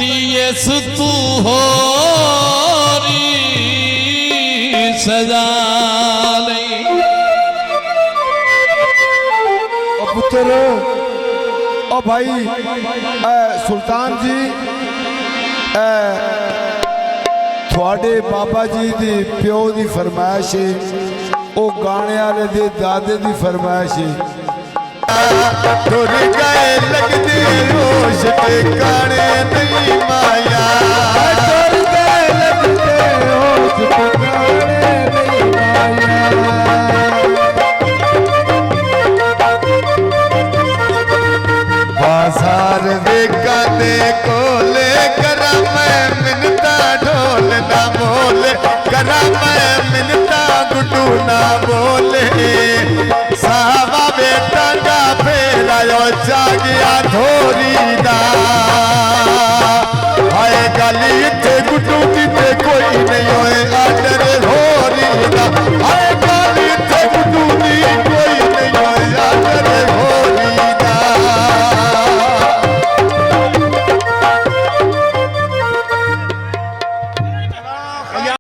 दिएस तू हो सजा नहीं। पुत्र ओ भाई सुल्तान जी थोड़े बाबा जी दी प्यो दी फरमाइश है, ओ गाने वाले दे दादे दी फरमाइश है। टुर गए लगते होश ठिकाने नहीं माया, टुर गए लगते होश ठिकाने नहीं माया। बाजार बेकाने को ले करा मैं मिनता ढोल ना बोले, करा मैं मिनता गुड्डू ना बोले। सावा बेटा का फेरा जागिया थोड़ी दा